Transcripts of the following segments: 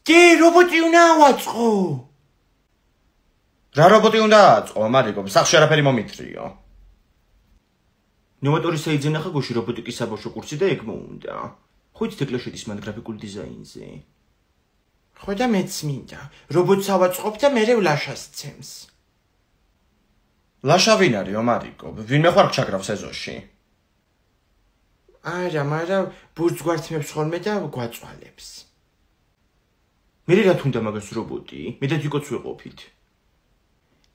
დი რობოტი უნდა ავაწყო. რა რობოტი უნდა აწყო, მარიკო, სახში არაფერი მომიტრიო. ნოვატორი საიძენა ხა გოში რობოტიკის საბავშვო კურსი და ეგ მოუნდა. ხო იცით ეკლა შედის მან გრაფიკულ დიზაინზე. ხო და მეც მინდა. რობოტს ავაწყობ და მერე ლაშას ცემს. ლაშა ვინ არისო, მარიკო? ვინმე ხარ ჩაგრავს ეზოში? არა, მაგრამ ბურთს გვართმევს ხოლმე და გვაწვალებს. მერე რა თუნდა მაგას რობოტი? მე და თიკოც ვეყოფით.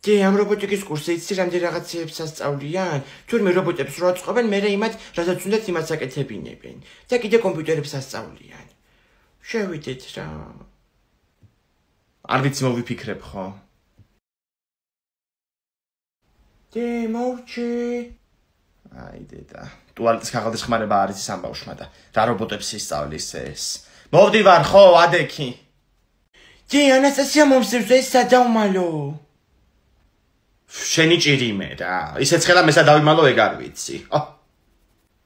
დი ამ რობოტიკის კურსზე იცი რამდენ რაღაცეებს ასწავლიან? თურმე რობოტებს რო აწყობენ, მერე იმათ, რასაც უნდათ იმას აკეთებინებენ და კიდე კომპიუტერებს ასწავლიან. შევიდეთ რა. არ ვიცი მოვიფიქრებ ხო? დი მოვჭი. აი დედა, ტუალეტის ქაღალდის ხმარება არის ის ამბავშმა და რა რობოტებს ისწავლის ეს. მოვდივარ ხო, ადექი. დი ანასტასია მომსევს ეს სადაუმალო. შენი ჭირი მე რა. ისეც ხელა მესა დავიმალო ეგ არ ვიცი.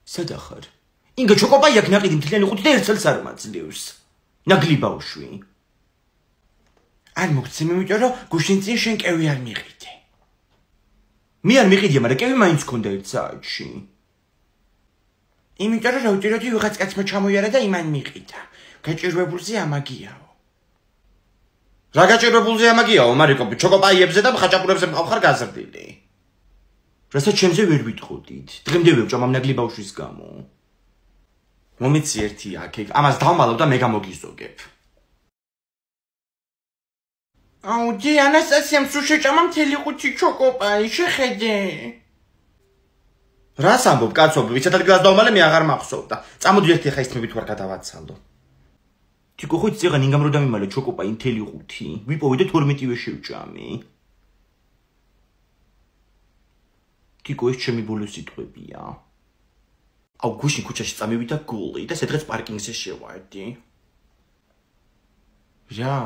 სად ახარ? ინგა ჩოკოპაი აქ ნაყიდი მთლიანი 5 და 1 წელს არ მაძლევს. ნაგლი ბავშვი. არ მოგცემ იმიტომ რომ გუშინ წინ შენ კევი არ მიყიდე. მე არ მიყიდია, მაგრამ კევი მაინც ქონდა 1 საათში. იმიტომ რომ რა ვიტიროდი ვიღაც კაცმა ჩამოიარა და იმან მიყიდა. გაჭირვებულზე ამაგიაო. რა გაჭირვებულზე ამაგიაო, მარიკო, ჩოკოპაიებზე და ხაჭაპურებზე მყავ გაზრდილი. რასაც ჩემზე ვერ ვიტყოდით. დღემდე ვევჭამ ამ ნაგლი ბავშვის გამო. მომიცი ერთი აქ, ამას დავმალავ და მე გამოგიზოგებ. აუ დი ანასტასიამ სულ შეჭამა მთელი 5 ჩოკოპაი, შეხედე. რას ამბობ, კაცო, ვიცათ ადგილას დავმალე მე აღარ მახსოვდა. წამოდი ერთი ხა ისმებით ვარ გადავაცალო. თიკო ხო იცი აღარ ინგამ რო დამიმალე ჩოკოპაი მთელი 5. ვიპოვე და 12-ვე შევჭამი. თიკო ეს ჩემი ბოლო სიტყვებია. აუ გუშინ ქუჩაში წამივიდა გული და სადღაც პარკინგზე შევარდი. რა?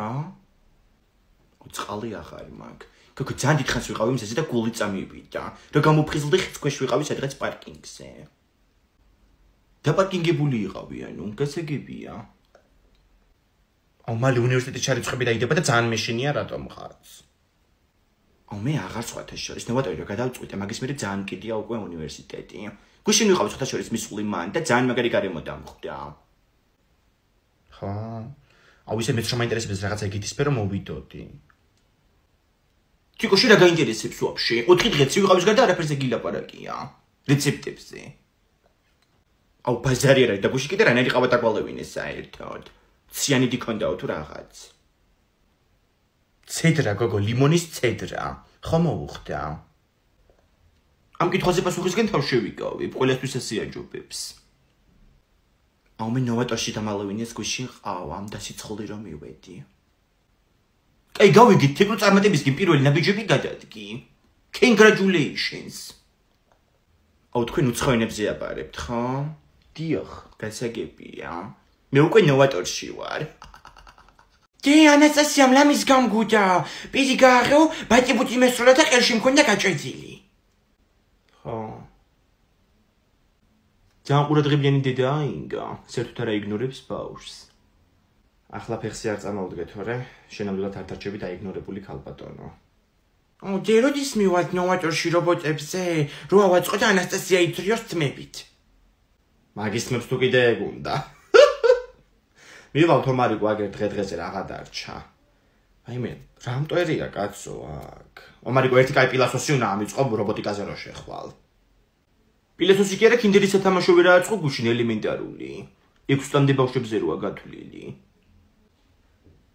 წყალი აღარ მაქვს. გოგო ძალიან დიდხანს ვიყავი მზეზე და გული წამივიდა. რა გამოფხიზლდი ხის ქვეშ ვიყავი სადღაც პარკინგზე. დაპარკინგებული იყავი, ანუ გასაგებია. აუ მალე უნივერსიტეტის ჩარიცხები დაიდება და ძალიან მეშინია რატომ ხარც. აუ მე აღარ სხვათა შორის ნოვატორი რა გადავწყვიტე, მაგის მერე ძალიან კიდია უკვე უნივერსიტეტი. გუშინ ვიყავი სხვათა შორის მისული მან და ძალიან მაგარი გარემო დამხვდა. ხო. აუ ისე მეც შემაინტერესებს რაღაცა იგითის სფერო მოვიდოდი. თიკო შენ რა გაინტერესებს ვაფშე? 4 დღეც ვიყავის გარდა არაფერზე გილაპარაკია. რეცეპტებზე. აუ ბაზარი არა და გუშინ კიდე რანაირი ყავა დაგვალევინე საერთოდ. ციანიდი ქონდაო თუ რაღაც. ცედრა გოგო, ლიმონის ცედრა. ხო მოუხდა. ამ კითხვაზე პასუხისგან თავ შევიკავი, ყველასთვის ასიაჯობებს. აუ მე ნოვატორში დამალევინეს გუშინ ყავა, ამ დასიცხლი რომ მივედი. კაი გავიგეთ, თეკნო წარმატებისგან პირველი ნაბიჯები გადადგი. Congratulations. აუ თქვენ უცხოენებზე აბარებთ, ხო? დიახ, გასაგებია. მე უკვე ნოვატორში ვარ. დი ანასტასიამ ლამის გამგუდა. პირი გააღეო, ბატიბუთი მესროლა და ყელში მქონდა გაჭეძილი. ხო. ძალიან ყურადღებიანი დედაა ინგა, საერთოდ არ აიგნორებს ბავშვს. ახლა ფეხსი არ წამოვდგე თორე, შენამდვილად არ დარჩები დაიგნორებული ქალბატონო. აუ დი როდის მივად ნოვატორში რობოტებზე, რო ავაწყო და ანასტასია ითრიოს თმებით. მაგის თმებს თუ კიდე ეგ უნდა. მივალ თომარიკო აგერ დღე-დღეზე რაღა დარჩა. აი მე, რა მტვერია კაცო აქ. ომარიკო ერთი კაი პილასოსი უნდა ამიწყო რობოტიკაზე რო შეხვალ. პილასოსი კი არა, კინდერის სათამაშო ვერ ააწყო გუშინ ელემენტარული. 6 წამდე ბავშვებზე როა გათვლილი.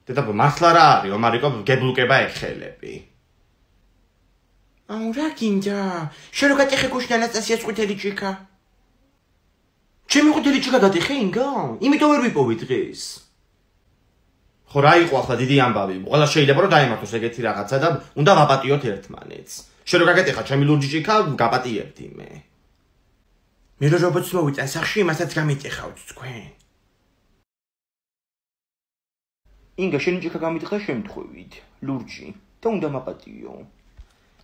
დედა მართლა რა არის, ომარიკო გებლუკება ეხელები. აუ რა გინდა? შენ რო გატეხე გუშინ ანასტასიას ყვითელი ჭიქა. ჩემი ყვითელი ჭიქა გატეხე ინგა? იმიტომ ვერ ვიპოვე დღეს. ხო რა იყო ახლა დიდი ამბავი. ყველა შეიძლება რომ დაემართოს ეგეთი რაღაცა და უნდა ვაპატიოთ ერთმანეთს. შენ რო გაგატეხა ჩემი ლურჯი ჭიქა, გაპატიებდი მე. მე რო რობოტს მოვიწან სახში, იმასაც გამიტეხავთ თქვენ. ინგა შენი ჭიქა გამიტეხა შემთხვევით, ლურჯი და უნდა მაპატიო.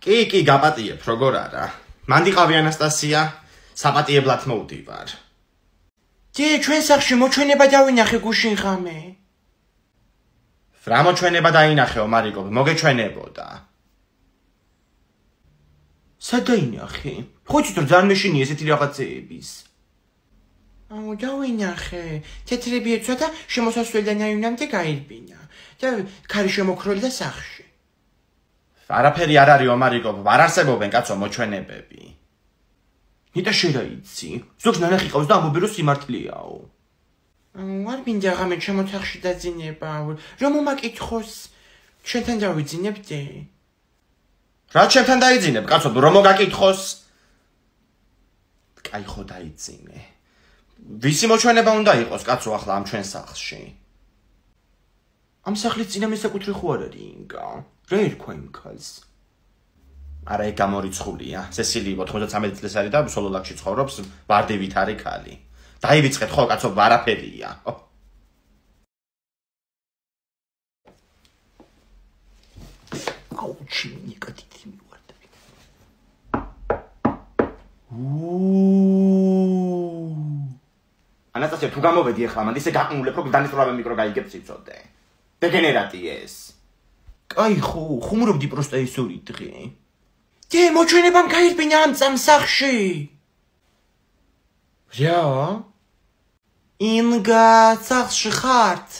კი, გაპატიებ, როგორ არა. მანდიყავი ანასტასია, საპატიებლად მოვდივარ. დი ჩვენ სახში მოჩვენება დავინახე გუშინ ღამე. რა მოჩვენება დაინახეო მარიკო, მოგეჩვენებოდა. სად დაინახე? ხო იცით რომ ძალიან მეშინია ესეთი რაღაცეების. დავინახე. თეთრები ეცვა და შემოსასვლელიდან აივნამდე გაირბინა. და ქარი შემოქროლი და სახში. არაფერი არ არისო მარიკო, არ არსებობენ კაცო მოჩვენებები. ნიტა შერაიცი. ზოგს ნანახი ყავს და ამბობენ რომ სიმართლეაო. არ მინდა ღამე ჩემო თახში დაძინება. რომ მომაკითხოს. ჩვენთან დავიძინებდე. რა ჩემთან დაიძინებ, კაცო, რომ მოგაკითხოს? კაი ხო დაიძინე. ვისი მოჩვენება უნდა იყოს, კაცო, ახლა ამ ჩვენ სახლში? ამ სახლის წინა მესაკუთრე ხო არ არის ინგა? რა ერქვა იმ ქალს? არა, ეგ გამორიცხულია. სესილი 93 წლის არის და სოლოლაკში ცხოვრობს, ვარდივით არის ქალი. დაივიწყეთ ხო, კაცო, არაფერია. აუჩი ნიკა დიდი მივარდა. ანასტასია, თუ გამოვედი ახლა, მანდ ისე გაყნულებ, რომ დანიშნულავე მიკრო გაიგებს იცოდე. დეგენერატი ეს. კაი ხო, ხუმრობდი პროსტა ეს ორი დღე. დე მოჩვენებამ გაირბინა ამ წამსახში. რა? ინგა სახლში ხართ?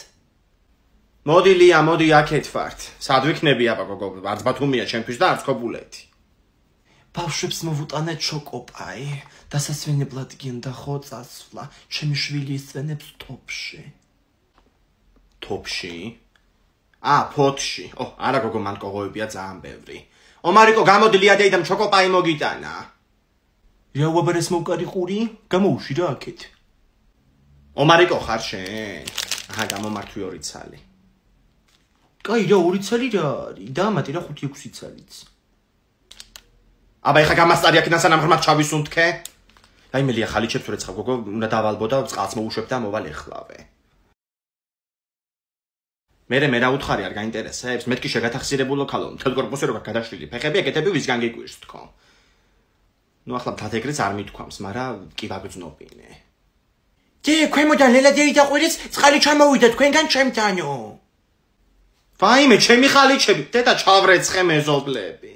მოდი ლია, მოდი აქეთ ვართ. სად ვიქნები აბა გოგო, არც ბათუმია ჩემთვის და არც ქობულეთი. ბავშვებს მოვუტანეთ შოკოპაი. დასასვენებლად გინდა ხო წასვლა. ჩემი შვილი ისვენებს თოფში. თოფში? ფოთში. არა გოგო, მან კოღოებია ძალიან ბევრი. მარიკო, გამოდი ლია დეიდამ შოკოპაი მოგიტანა. რა უაბარეს მოვკარიყური? გამოუში რა აქეთ. მარიკო ხარ შენ? გამომართვი 2 ცალი. კაი რა 2 ცალი რა არის? დაამატე რა 5-6 ცალიც. აბა ეხა გამასტარი აქედან სანამ ღრმად ჩავისუნთქე. რაიმელია ხალიჩებს ვრეცხავ გოგო, უნდა დავალბო და წყალს მოვუშვებ და მოვალ ეხლავე. მე რა უთხარი არ გაინტერესებს? მეთქი შეგათახსირებულო ქალო, მთელ კორპუსი როგორ გადაშლილი ფეხები, ეკეთები ვისგან გიგვირს თქო. ნუ ახლა თათეგრიც არ მithქვამს, მაგრამ კი ვაგრძნობინე. დე ქვემოდან ლელადერი დაყვირეს, წყალი ჩამოვიდა თქვენგან ჩემთანო. ვაიმე, ჩემი ხალიჩები, დედა ჩავრეცხე მეზობლები.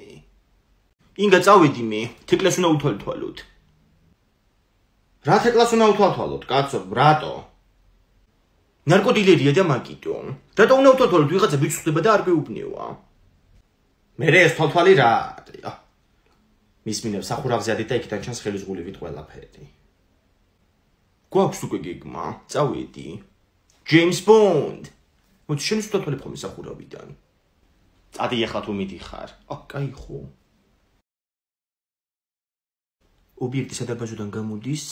ინგა წავედი მე, თეკლას უნდა უთვალთვალოთ. რა თეკლას უნდა უთვალთვალოთ, კაცო, რატო? ნარკოდილერია და მაგიტო. რატო უნდა უთვალთვალოთ, ვიღაცა ბიჭს ხდება და არ გვეუბნევა. მე ეს თვალთვალი რა არის? მის მინებს სახურავზე ადით და იქიდან ჩანს ხელის გულივით ყველაფერი. გვაქვს უკვე გეგმა, წავედი. ჯეიმს ბონდ. მოდი შენ უთვალთვალებ ხოლმე სახურავიდან. წადი ახლა თუ მიდიხარ. კაი ხო. ობიექტი სადაბაჟოდან გამოდის.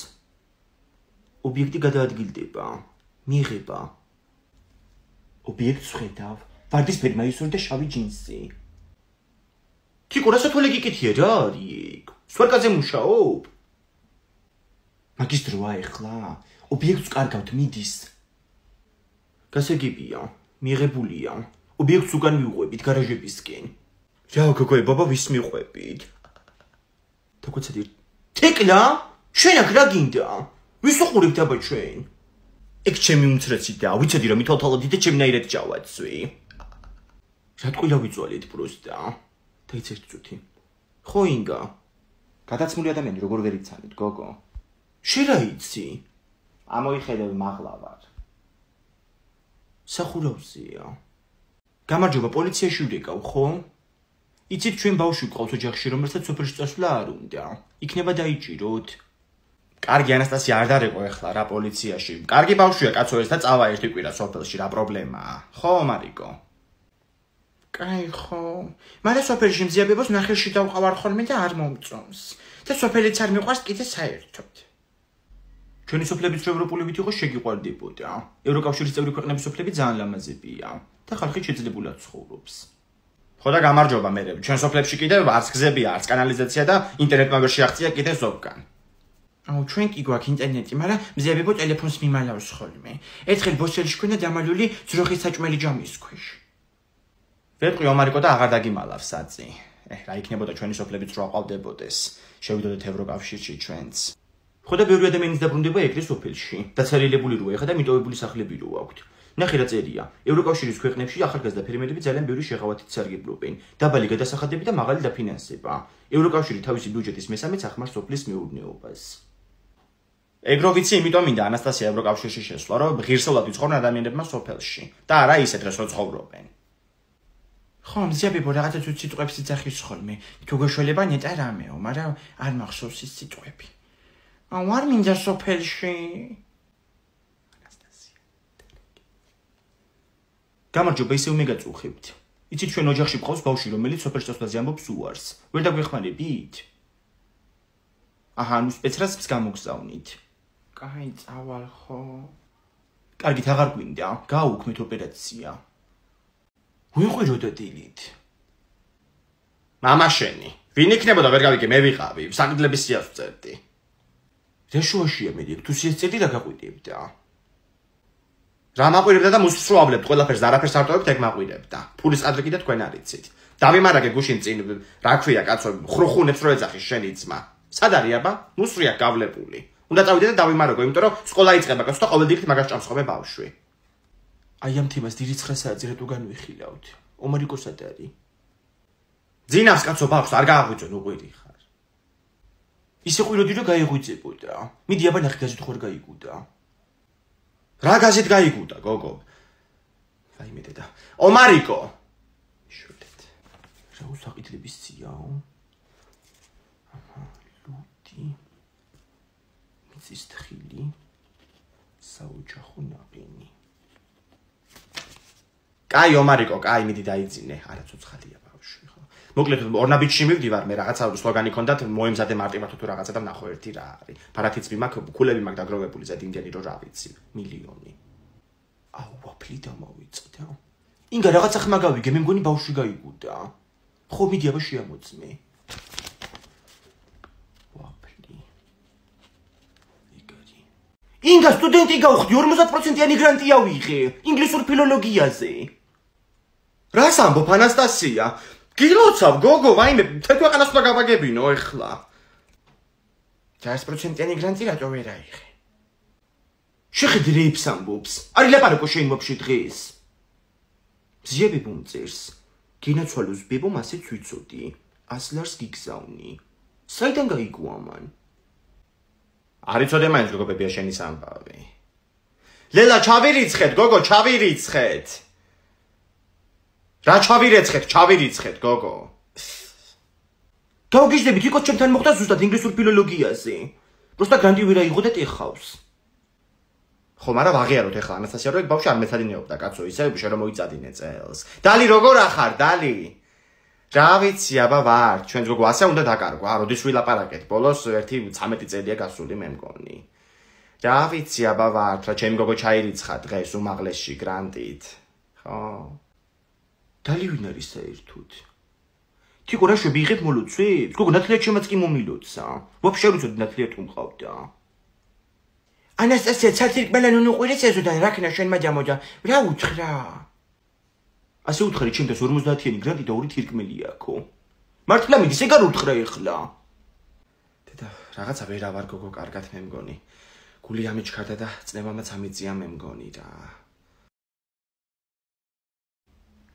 ობიექტი გადაადგილდება. მიიღება. ობიექტს ხედავ. ვარდისფერი მაისური და შავი ჯინსი. თიკო რა სათვალე გიკითხია რა არის? სვარკაზე მუშაობ? მაგის დროა ეხლა. ობიექტს კარგავთ მიდის. გასაგებია, მიიღებულია. ობიექტს უკან მიუყვებით გარაჟებისკენ. რა გოგოე, ბაბა ვის მიყვებით? თქოცადი თეკლა? შენ აქ რა გინდა? ვის უყურებთ აბა ჩვენ? ეგ ჩემი უმცროსი და ვიცოდი რომ მithვალთვალოდი და ჩემნაირად ჩავაცვი. რა ტყუილა ვიწვალეთ პროსტა. დაიცეთ წუთი. ხო ინგა. გადაცმული ადამიანი როგორ ვერ იცანით, გოგო? შენ რა იცი? ამოიხედე მაღლა ვარ. სახურავზეა. გამარჯობა, პოლიციაში ვდეკავ, ხო? იცით ჩვენ ბავშვი გვყავს ოჯახში, რომელსაც სოფელში წასვლა არ უნდა. იქნება დაიჭიროთ. კარგი ანასტასია არ დარეკო ეხლა რა პოლიციაში. კარგი ბავშვია კაცო ეს და წავა ერთი კვირა სოფელში, რა პრობლემაა? ხო, მარიკო? კაი ხო. მაგრამ სოფელში მზიებებას ნახევში დავყავარ ხოლმე და არ მომწონს. და სოფელიც არ მიყვარს კიდე საერთოდ. ჩვენი სოფლები თუ ევროპულებით იყოს შეგიყვარდებოდა. ევროკავშირის წევრი ქვეყნების სოფლები ძალიან ლამაზებია და ხალხი შეძლებულად ცხოვრობს. ხო და გამარჯობა მე. ჩვენ სოფლებში კიდევ არც გზებია, არც კანალიზაცია და ინტერნეტმა ვერ შეაღწია კიდე ზოგგან. ჩვენ კი გვაქვს ინტერნეტი, მაგრამ მზიებებო ტელეფონს მიმალავს ხოლმე. ერთხელ ბოსელში ქონდა დამალული ძროხის საჭმელი ჯამის ქვეშ. ვეტყვი მარიკო და აღარ დაგიმალავს საწი. რა იქნებოდა ჩვენი სოფლებით რო აყავდებოდეს. შევიდოდეთ ევროკავშირში ჩვენც. ხო და ბევრი ადამიანის დაბრუნდება ეგრე სოფელში. დაცარიელებული როა ეხა და მიტოვებული სახლები რო აქვთ. ნახე რა წერია. ევროკავშირის ქვეყნებში ახალგაზრდა ფერმერები ძალიან ბევრი შეღავათით სარგებლობენ. დაბალი გადასახადები და მაღალი დაფინანსება. ევროკავშირი თავისი ბიუჯეტის მესამედს ახმარს სოფლის მეურნეობას. ეგ რო ვიცი, იმიტომ მინდა ანასტასია ევროკავშირში შესვლა, რომ ღირსეულად იცხოვრონ ადამიანებმა სოფელში და არა ისეთ დროს რო ცხოვრობენ. ხო, მზიებებო რაღაცა თუ სიტყვებს იძახის ხოლმე. თუ გეშველება ნეტა რამეო, მაგრამ არ მახსოვს ის სიტყვები. არ მინდა სოფელში. გამარჯობა, ისევ მეგაწუხებთ. იცით ჩვენ ოჯახში მყავს ბავშვი, რომელიც სოფელში წასვლაზე ამბობს უარს. ვერ დაგვეხმარებით? აჰა, ნუ სპეცრას გამოგზავნით. კაი, წავალ ხო. კარგით, აღარ გვინდა, გააუქმეთ ოპერაცია. ვიყვირო დილით. მამა შენი, ვინ იქნებოდა ვერ გავიგე, მე ვიყავი, საკითხების სიას ვწერდი. რა შუაშია მე, თუ სიას წერდი რა გაყვიდებდა? რა მაყვირებდა და მოსწროავლებთ ყველაფერს და არაფერს არ ტოვებთ, ეგ მაყვირებდა. ფულის ყადრი კიდე თქვენ არ იცით. დავიმარაგე გუშინ წინ, რა ქვია კაცო, ხრუხუნებს რო ეძახის შენი ძმა. სად არის აბა? ნუსრია გავლებული. უნდა წავიდე და დავიმარაგო, იმიტომ რომ სკოლა იწყება კაცო და ყოველდღიურად მაგას ჭამს ხოლმე ბავშვი. აი ამ თემას დიდი 9 საათზე რატო განვიხილავთ? ომარიკო სად არის? ძინავს კაცო ბავშვს არ გააღვიძო, ნუ ყვირი ხარ. ისე ყვიროდი რომ გაიღვიძებოდა. მიდი აბა ნახე გაზეთ ხوار გაიგუდა. რა გაზეთ გაიგუდა, გოგო? ვაიმე დედა. ომარიკო. შულეთ. რა უსაყიდლების სიაო? აჰა, ლუდი. მიწის თხილი. საოჯახო ნაყინი. კაი, ომარიკო, კაი, მიდი დაიძინე. არა ცოცხალია ბავშვი, ხო? მოკლედ ორნაბიჯში მივდივარ, მე რაღაცა სლოგანი ქონდათ, მოემზადე მარტივად თუ რაღაცა და ვნახო ერთი რა არის. ფარათიცები მაქვს, ქულები მაქვს დაგროვებული ზედინგენი რო რა ვიცი, მილიონი. აუ, ვაფლი დამოვიწდა. ინგა რაღაცა ხმა გავიგე, მე მგონი ბავშვი გაიგუდა. ხო, მიდი აბა შეამოწმე. ვაფლი. იგარი. ინგა სტუდენტი გავხდი, 50%-იანი გრანტი ავიღე, ინგლისურ ფილოლოგიაზე. რას ამბობ, ანასტასია? გილოცავ, გოგო, ვაიმე, თეთრ ქვეყანას უნდა გავაგებინო ეხლა. 100%-იანი გრანტი რატო ვერ აიღე? შეხედე რეებს ამბობს. არის ლაპარაკო შენ მოფში დღეს. ზიებებო მწერს. გინაცვალოს ბებო მასეც ვიცოდი. ასლარს გიგზავნი. საიდან გაიგო ამან? არ იცოდე მაინც გოგო ბებია შენის ამბავი. ლელა, ჩავირიცხეთ, გოგო, ჩავირიცხეთ. რა ჩავირიცხეთ, გოგო. გავგიჟდებით, იქოთ ჩემთან მოხდა ზუსტად ინგლისურ ფილოლოგიაზე. პროსტა გრანტი ვერ აიღო და ტეხავს. ხო, მაგრამ აღიაროთ ეხლა ანასტასია, რომ ეგ ბავშვი არ მეცადინეობდა, კაცო, ისე შენ რომ მოიწადინე წელს. დალი როგორ ახარ, დალი? რა ვიცი, აბა ვარ, ჩვენს გოგო ასე უნდა დაკარგვა, როდის ვილაპარაკეთ, ბოლოს 1-13 წელია გასული მე მგონი. რა ვიცი, აბა ვარ, რა ჩემი გოგო ჩაირიცხა დღეს უმაღლესში გრანტით. ხო. დალი ვინ არის საერთოდ? თიკო რა შვები იღებ მოლოცვებს? გოგო ნათლიად შემაც კი მომილოცა. ვაფშე არ ვიცოდი ნათლიად თუ მყავდა. ანასტასია, ცალთირკმელა ნუნუ ყვირეს ეზოდან რაკნა შენ მაჯამოდა. რა უთხრა? ასე უთხარი, ჩემთვის 50-იანი გრანტი და 2 თირკმელი აქო. მართლა მიდის, ეგ არ უთხრა ეხლა. დედა, რაღაცა ვერა ვარ გოგო, კარგად მე მგონი. გული ამიჩქარდა და წნევამაც ამიწია მე მგონი რა.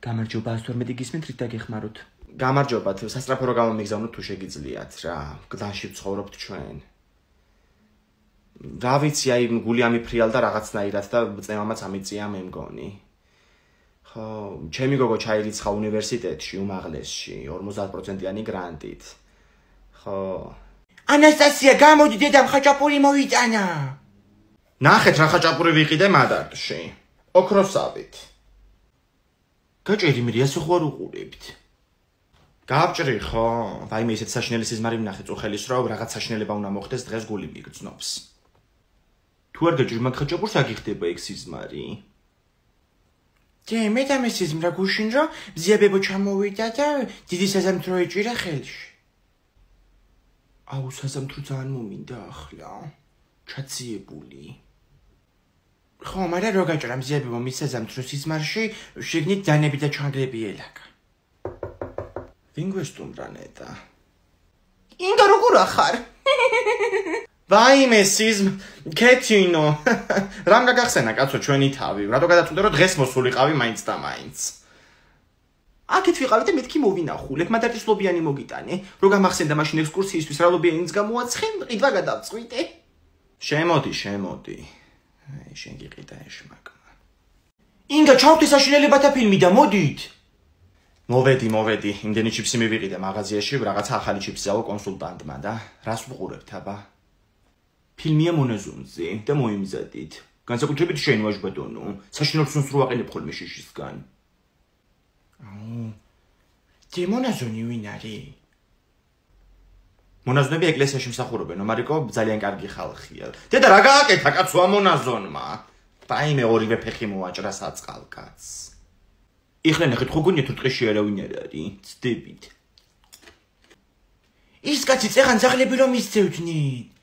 გამარჯობა, 112 გისმენთ, რით დაგეხმაროთ? გამარჯობა, სასწრაფო რო გამომიგზავნოთ თუ შეგიძლიათ რა. გლანში ვცხოვრობთ ჩვენ. რა ვიცი, აი გული ამიფრიალდა რაღაცნაირად და წნევამაც ამიწია მე მგონი. ხო, ჩემი გოგო ჩაირიცხა უნივერსიტეტში უმაღლესში 50%-იანი გრანტით. ხო. ანასტასია, გამოდი დედამ ხაჭაპური მოიტანა. ნახეთ რა ხაჭაპური ვიყიდე მადარში. ოქროსავით. გაჭერი მე ასე ხო არ უყურებთ? გავჭრი ხო? ვაიმე ისეთ საშინელი სიზმარი ვნახე წუხელის რო რაღაც საშინელება უნდა მოხდეს დღეს გული მიგრძნობს. თუ არ გაჭრი მაგ ხაჭაპურს აგიხდება ეგ სიზმარი? მე და მე სიზმრა გუშინ რომ ზიებებო ჩამოვიდა და დიდი საზამთრო ეჭირა ხელში. აუ საზამთრო ძალიან მომინდა ახლა. ჩაციებული. ხო, მაგრამ რო გაჭრა მზიებებო მის საზამთრო სიზმარში, შეგნით დანები და ჩანგრები ელაკა. ვინ გვესტუმრა ნეტა? ინგა როგორ ახარ? ვაიმე სიზმ კეთინო რამ გაგახსენა კაცო ჩვენი თავი რატო გადაწყვიტე რომ დღეს მოსულიყავი მაინც და მაინც აქეთ ვიყავით და მეთქი მოვინახულებ მადარტის ლობიანი მოგიტანე რო გამახსენდა მაშინ ექსკურსიისთვის რა ლობიანიც გამოაცხე ყიდვა გადავწყვიტე შემოდი აი შენ გიყიდა ეშმაკმა ინგა ჩავთი საშინელებათა ფილმი და მოდით მოვედი იმდენი ჩიფსი მივიყიდე მაღაზიაში რაღაცა ახალი ჩიფსი ავო კონსულტანტმა და რას ვუყურებთ აბა ფილმია მონაზონზე და მოიმზადით განსაკუთრებით შენ ვაჟბატონო საშინაოსნოს რო აყენებ ხოლმე შიშისგან მონაზონი ვინ არის მონაზონები ეკლესიაში მსახურობენ მარიკო ძალიან კარგი ხალხია დედა რა გააკეთა კაცო ამონაზონმა ვაიმე ორივე ფეხი მოაჭრა საწყალკაც იხლა ნახეთ ხო გონიათ რომ ტყეში არავინ არ არის ცდებით ის კაცი წეღან ძაღლები რომ ისწევდნენ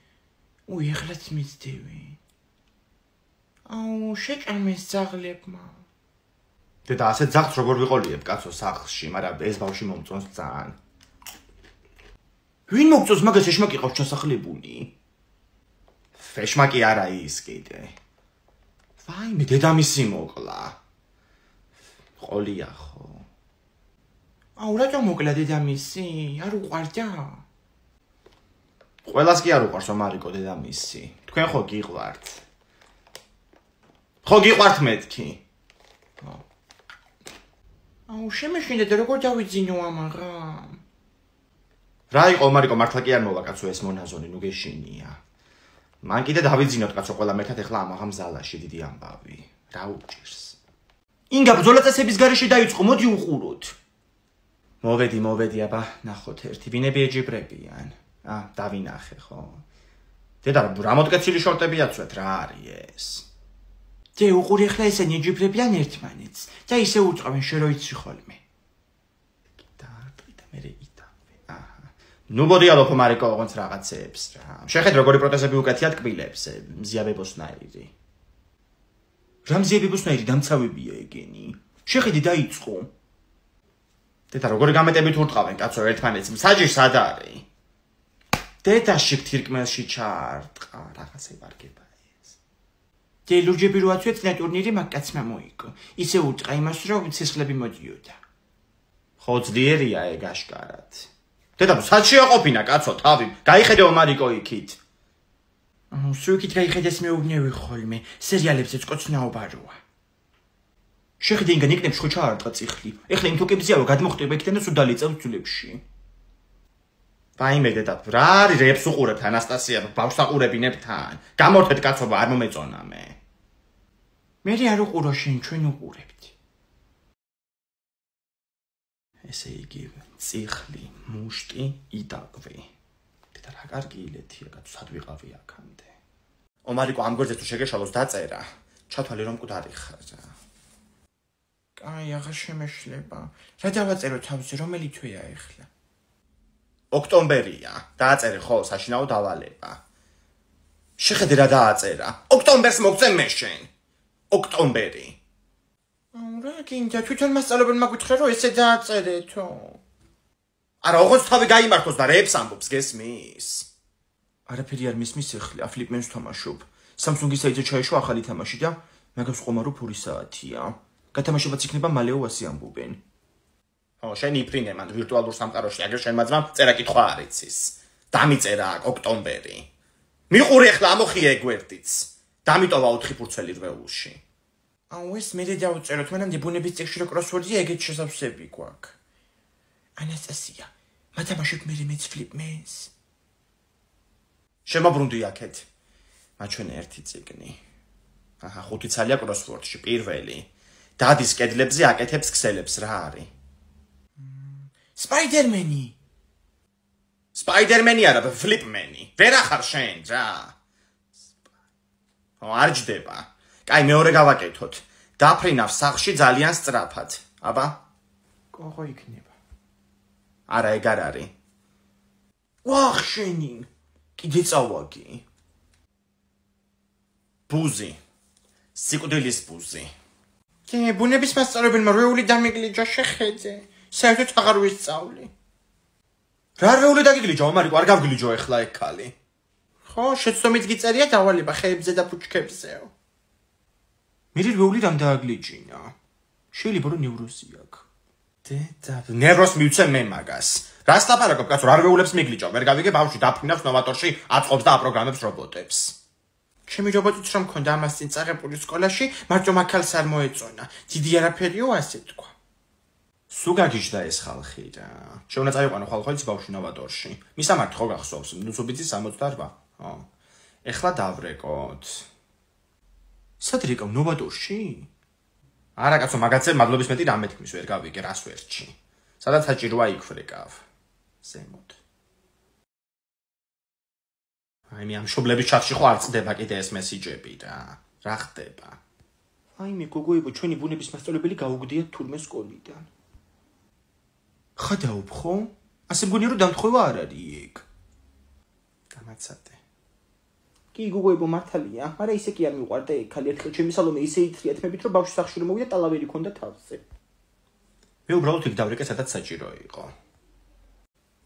ეხლაც მისდევი შეჭამეს ძაღლებმა დედა ასე ძაღლს როგორ ვიყოლიებ კაცო სახლში მაგრამ ეს ბავშვი მომწონს ძალიან ვინ მოგწონს მაგას ეშმაკი ყავს ჩასახლებული ეშმაკი არა ის კიდე ვაიმე დედამისი მოკლა ყოლია ხო რატომ მოკლა დედამისი არ უყვარდა ყველას კი არ უყვარს მარიკო დედამისი თქვენ ხო გიყვართ მეთქი შემეშინდეთ როგორ დავიძინო ამაღამ რა იყო მარიკო მართლა კი არ მოვა კაცო ეს მონაზონი ნუ გეშინია მან კიდე დავიძინოთ კაცო ყველა მეთად ეხლა ამაღამ ზალაში დიდი ამბავი რა უჭირს ინგა ბრძოლა წესების გარეშე დაიწყო მოდი უყუროთ მოვედი აბა ნახოთ ერთი ვინები ეჯიბრებიან დავინახე ხო დედა რა მოტკეცილი შორტები აცვეთ რა არის ეს დე უყური ახლა ესენი ეჯიბრებიან ერთმანეთს და ისე უწყავენ შენ რო იცი ხოლმე და მე ნუ მოდი ალოფო მარიკო ოღონდ რაღაცეებს რა შეხეთ როგორი პროტეზები უკეთიათ კბილებზე მზიაბებოსნაირი რა მზიაბებოსნაირი დამცავებია ეგენი შეხედი დაიწყო დედა როგორი გამეტებით ურტყავენ კაცო ერთმანეთს მსაჯი სად არის დედაში თირკმელში ჩარტყა რაღაცა იბარგება ეს დე ლურჯები რო აცვეთ და ტურნირი მაგკაცმა მოიგო ისე ურტყა იმას რომ ცეცხლები მოდიოდა ხო ძლიერია ეგ აშკარად დედა სად შეაყოფინა კაცო თავი გაიხედეო მარიკო იქით სულკით გაიხედეს მეუბნევი ხოლმე სერიალებზეც კოცნაობა როა შეხედე ინგა ნიკნებს ხო ჩაარტყა წიხლი ეხლა იმ თოკებზია რომ გადმოხტება იქიდან და სულ დალეწევ ძულებში ვაიმე დედა რა არის რეებს უყურებთ ანასტასია ბავშვს აყურებინებთან გამორთეთ კაცობა არ მომეწონა მე არ უყურო შენ ჩვენ უყურებთ ესე იგი წიხლი მუშტი იდაგვი დედა რა კარგი ილეთია კაცო სად ვიყავი აქამდე მარიკო ამ გვერდზე თუ შეგეშალოს დაწერა ჩათვალე რომ მკვდარი ხარ რა კაი აღარ შემეშლება რა დავაწერო თავზე რომელი თვეა ეხლა ოქტომბერია დააწერე ხო საშინაო დავალება შეხედე რა დააწერა ოქტომბერს მოგწე მე შენ ოქტომბერი რა გინდა თვითონ მასწავლებელმა გითხრა რომ ესე დააწერეთო არა ოღონდ თავი გაიმართოს და რეებს ამბობს გესმის არაფერი არ მისმის ეხლა აფლიპმენს თამაშობ Samsung-ის საიტზე ჩაეშვა ახალი თამაში და მაგას ყომარო ფური საათია გათამაშებაც იქნება მალეო ასე ამბობენ შენ იფრინე მან ვირტუალურ სამყაროში აგერ შენ მაძმა წერა კითხვა არ იცის დამიწერა ოქტომბერი მიყური ახლა ამოხია გვერდიც დამიტოვა 4 ფურცელი რვეულში ეს მე დავწეროთ მანამდე ბუნების წიგნში რო კროსვორდია ეგეთ შესაძლებლები გვაქვს ანასტასია მათამაშებ მე მეც ფლიპმენს შემოbrunდი აქეთ მაჩვენე ერთი წიგნი 5 ცალია კროსვორდში პირველი დადის კედლებზე აკეთებს ქსელებს რა არის სპაიდერმენი არა ფლიპმენი ვერ ახარ შენ რა არ ჯდება კაი მეორე გავაკეთოთ დაფრინავ სახლში ძალიან სწრაფად აბა კოღო იქნება არა ეგ არ არის ვახ შენი კიდე წავაგი ბუზი სიკვდილის ბუზი ბუნების მასწავლებელმა რვეული დამიგლიჯა შეხედე საერთოდ აღარ ვისწავლი რა რვეული დაგიგლიჯა მარიკო არ გავგლიჯო ეხლა ეგ ქალი ხო, შეცდომით გიწერია დავალება ხეებზე და ფუჩქებზეო. მე რვეული რამ დააგლიჯინა. შეიძლება რომ ნევროზი აქვს. დედა, ნევროს მივცე მე მაგას. რას ლაპარაკობ, კაცო, რა რვეულებს მიგლიჯავ, ვერ გავიგე ბავშვი დაფრინავს ნოვატორში, აწყობს და აპროგრამებს რობოტებს. ჩემი რობოტიც რომ მქონდა ამას წინ წაღებული სკოლაში, მარტო მაქალს არ მოეწონა. დიდი არაფერიო ასე თქვა. სულ გაგიჟდა ეს ხალხი რა. შეუნა წაიყვანო ხალხოიც ბავშვი ნოვატორში. მისამართი ხო გახსოვს, ნუსუბიძის 68. ეხლა დავრეკოთ. სად რეკავ ნოვატორში? არა კაცო, მაგაცე მადლობის მეტი რამე თქმის ვერ გავიგე რას ვერჩი. სადაც საჭიროა იქ ვრეკავ. ზემოთ. აი მე ამ მშობლების ჩათში ხო არ წდება კიდე ეს მესიჯები რა. რა ხდება? აი მე გოგოებო, ჩვენი ბუნების მასწავლებელი გაუგდიათ თურმე სკოლიდან. ხადაობ ხო? ასე მგონია რომ დამთხოვა არ არის იქ. გამაცადე. კი გოგოებო მართალია, მაგრამ ისე კი არ მიყვარდა ეგ ხალი ერთხელ ჩემი სალომე ისე ითხრია თმებით რომ ბავშვი სახში რომ მოვიდა ტალავერი ქონდა თავზე. მე უბრალოდ იქ დავრეკე სადაც საჭირო იყო.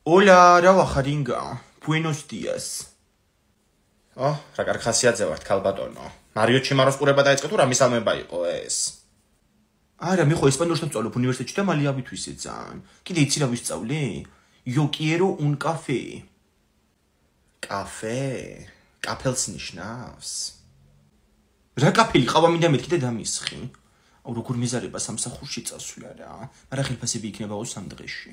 Hola, რა ვახარ ინგა? Buenos dias. რა კარგ ხასიათზე ვართ ქალბატონო. მარიო ჩიმაროს ყურება დაიწყე თუ რა მისალმება იყო ეს? არა, მე ხო ესპანურს ვსწავლობ უნივერსიტეტში და მალე ავითვისე ძალიან. კიდე იცი რა ვისწავლე? Yo quiero un café. კაფე? კაფელს ნიშნავს? რა კაფელი ყავა მინდა მეთქი და დამისხი. აუ როგორ მიზარება სამსახურში წასვლა რა. მაგრამ ხელფასები იქნებაო 3 დღეში.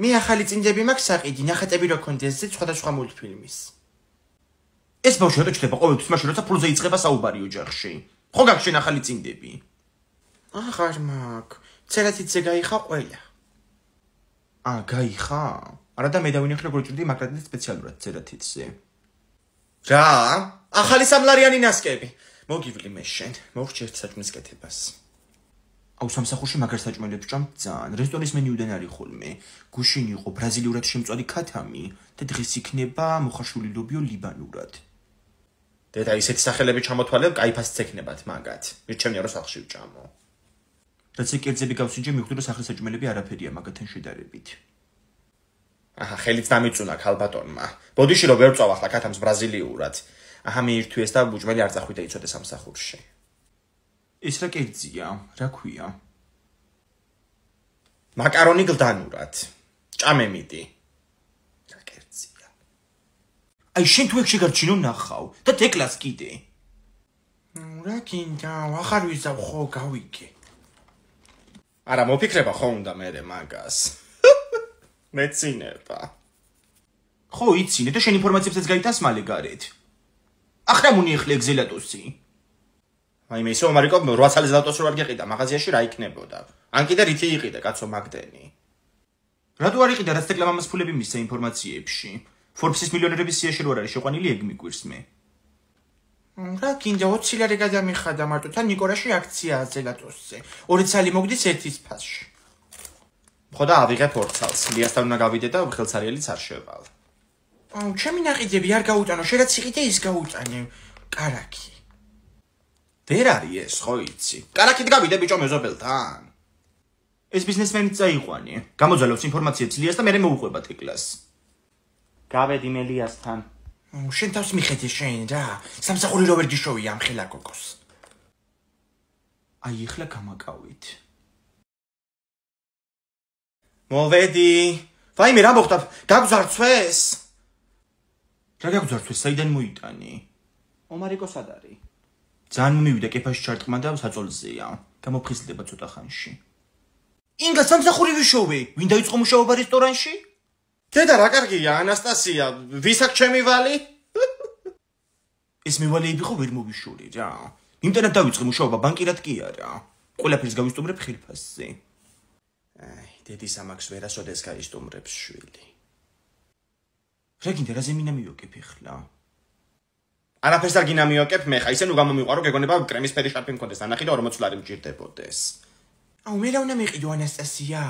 მე ახალი წინდები მაქვს საყიდი, ნახატები რო კონდეს სხვადასხვა მულტფილმის. ეს ბავშვი რატო ჩდება ყოველთვის მაშინ როცა ფულზე იწყება საუბარი ოჯახში? ხო გაგშენ ახალი წინდები? აღარ მაქვს. ცერათიცე გაიხა ყველა. გაიხა? არა და მე დავინახე როგორ ჭრიდი მაგრადით სპეციალურად ცერათიცზე. რა? ახალი სამლარიანი ნასკები. მოგივლი მე შენ, მოვრჩი ერთ საჭმლის კეთებას. აუ სამსახურში მაგარ საჭმელებს ჭამ ძალიან. რესტორნის მენიუდან არის ხოლმე. გუშინ იყო ბრაზილიურად შემწვარი ქათამი და დღეს იქნება მოხარშულილობიო ლიბანურად. დედა ისეთი სახელები ჩამოთვალებ, კაიფას ცექნებათ მაგათ. მირჩენია რომ სახლში ვჭამო. რაც კერძები გავსინჯე, მივხვდი რომ სახლის საჭმელები არაფერია მაგათთან შედარებით. ხელიც დამიწუნა ქალბატონმა. ბოდიში რომ ვერ წავ ახლა ქათამს ბრაზილიურად. მიირთვიეს და ბუჭმელი არ წახვიდა იცოდე სამსახურში. ეს რა კერძია? რა ქვია? მაკარონი გლდანურად. ჭამე მიდი. რა კერძია? აი შენ თუ ეგ შეგარჩინო ნახავ და თეკლას კიდე. რა გინდა, ახარ ვიზავ ხო გავიგე. არა მოფიქრება ხო უნდა მე მაგას. მეცინება. ხო იცინე და შენ ინფორმაციებსაც გაიტანს მალე გარეთ. ახლა მონიეხლე ეგზელატოსი. აი მე ისე ამარიკო 8 წელი ზელატოსი რო არ გიყიდა მაღაზიაში რა იქნებოდა? ან კიდე რითი იყიდა კაცო მაგდენი? რატო არ იყიდა რაც რეკლამას ფულები მისცა ინფორმაციებში? Forbes-ის მილიონერების სიაში რო არ არის შეყვანილი ეგ მიგვირს მე. რა გინდა 20 ლარი გადამიხადა მარტო თან ნიკორაში აქციაა ზელატოსზე. 2 წელი მოგდის ერთის ფასში. ხო და ავიღე პორტალს. ლიასთან უნდა გავიდე და ხელსარიელიც არ შევალ. ჩემი ნაყიდები არ გაუტანო, შენაც იყიდე ის გაუტანე. კარაკი. ვერ არის ეს, ხო იცი. კარაკით გავიდე ბიჭო მეზობელთან. ეს ბიზნესმენიც წაიყვანე. გამოძალავს ინფორმაციებს ლიას და მე მოვუყვება თეკლას. გავედი მე ლიასთან. შენ თავს მიხედე შენ რა. სამსახური რო ვერ გიშოვია ამ ხელა გოგოს. აი ეხლა გამაკავით. მოვედი. ვაიმე რა მოხდა? გაგზარცვეს? რა გაგზარცვეს? საიდან მოიტანი? ომარიკო სად არის? ძალიან მომივიდა კეფაში ჩარტყმა და საწოლზეა. გამოფხიზლდება ცოტა ხანში. ინგა სამსახური ვიშოვე. ვინ დაიწყო მუშაობა რესტორანში? დედა რა კარგია, ანასტასია. ვის აქ ჩემი ვალი? ეს მევალეები ხო ვერ მოვიშორე რა. იმდანად დავიწყე მუშაობა ბანკირად კი არა. ყველაფერს გავისტუმრებ ხელფასზე. დედის ამაქვს ვერასოდეს გაისტუმრებს შვილი. რა გინდა რა ზემინა მივიოკებ ეხლა? არაფერს არ გინდა მივიოკებ მე ხა ისე ნუ გამომიყვარო გეგონება კრემისფერი შარფი მქონდეს ანახი და 40 ლარი მჭირდებოდეს. აუ მე რა უნდა მეყიდო ანასტასია?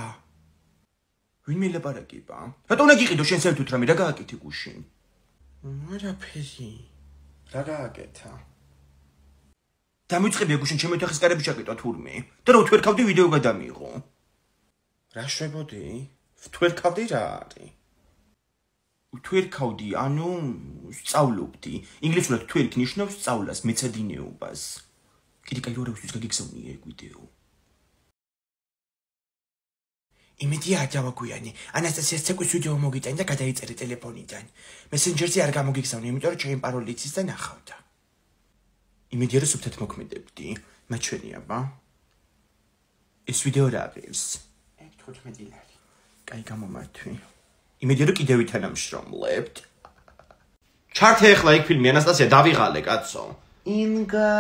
ვინ მელაპარაკება? რატო უნდა გიყიდო შენ საერთოდ რამე რა გააკეთე გუშინ? არაფერი. რა გააკეთა? დამიწყებია გუშინ ჩემი ოთახის კარები ჩაკეტვა თურმე და რა ვთვერქავდი ვიდეო გადამიღო. რა შვებოდი? ვთვერქავდი რა არის? თვერქავდი, ანუ სწავლობდი. ინგლისურად თვერქ ნიშნავს სწავლას, მეცადინეობას. კიდე კაი როდის გაგიგზავნია ეგ ვიდეო. იმედია არ დავაგვიანე. ანასტასიას ცეკვის ვიდეო მოგიტანი და გადაიწერე ტელეფონიდან. მესენჯერზე არ გამოგიგზავნე, იმიტომ რომ ჩემი პაროლი იცის და ნახავდა. იმედია რომ სუფთად მოქმედებდი. მაჩვენიაბა. ეს ვიდეო რა არის? 15 ლარი. კაი გამომართვი. იმედია რომ კიდევ ვითანამშრომლებთ. ჩართე ახლა იქ ფილმი ანასტასია დავიღალე კაცო. ინგა.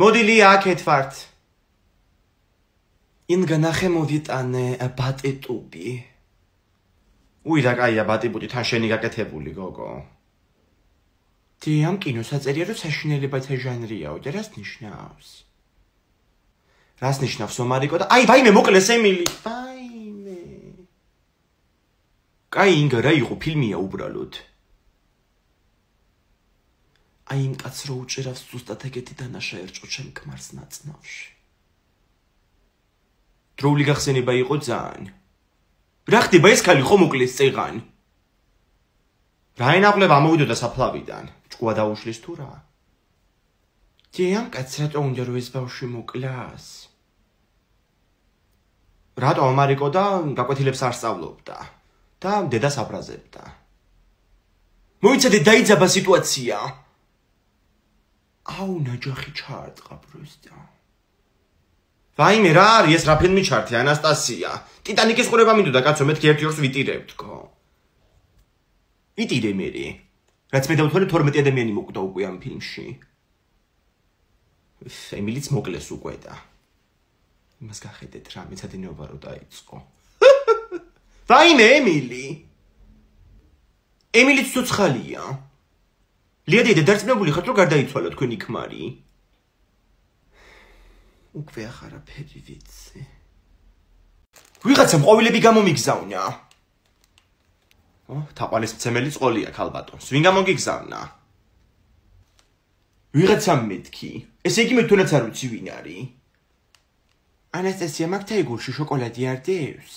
მოდი ლია აქეთ ვართ. ინგა ნახე მოვიტანე ბატეტუბი. უი რა კაია ბატიბუტი თან შენი გაკეთებული გოგო. ამ კინოს აწერია რომ საშინელებათა ჟანრიაო და რას ნიშნავს? რას ნიშნავს ომარიკო და აი ვაიმე მოკლეს ემილი. ვაიმე. კაი ინგა რა იყო ფილმია უბრალოდ. აი იმ კაცს რო უჭერავს ზუსტად ეგეთი დანაშა ერჭო ჩემ ქმარს ნაცნავში. დროული გახსენება იყო ძალიან. რა ხდება ეს ქალი ხო მოკლეს წეღან? რაინაღლებ ამოვიდოდა საფლავიდან. ჭკუა დაუშლის თუ რა? ამ კაცს რატო უნდა რომ ეს ბავშვი მოკლას? რატო ამარიკო და გაკვეთილებს არ სწავლობდა და დედას აბრაზებდა. მოიცადე დაიძაბა სიტუაცია. აუ ნაჯახი ჩაარტყა პროსტა. ვაიმე რა არის ეს რა ფილმი ჩართე ანასტასია? ტიტანიკის ყურება მინდოდა კაცო მეთქი ერთი ორს ვიტირებთქო. ვიტირე მერე. რაც მე დავთვალე 12 ადამიანი მოკვდა უკვე ამ ფილმში. ემილიც მოკლეს უკვე და. იმას გახედეთ რა მეცადინეობა რო დაიწყო. ვაიმე ემილი. ემილიც ცოცხალია. ლია დედა დარწმუნებული ხართ რომ გარდაიცვალა თქვენი ქმარი? უკვე ახარაფერი ვიცი. ვიღაცამ ყვავილები გამომიგზავნა. თაყვანის მცემელი წყოლია ქალბატონს. ვინ გამოგიგზავნა? ვიღაცამ მეთქი. ესე იგი მე თუნდაც არ ვიცი ვინ არის. ანასტასია მაგთა ეგულში შოკოლადი არ დევს?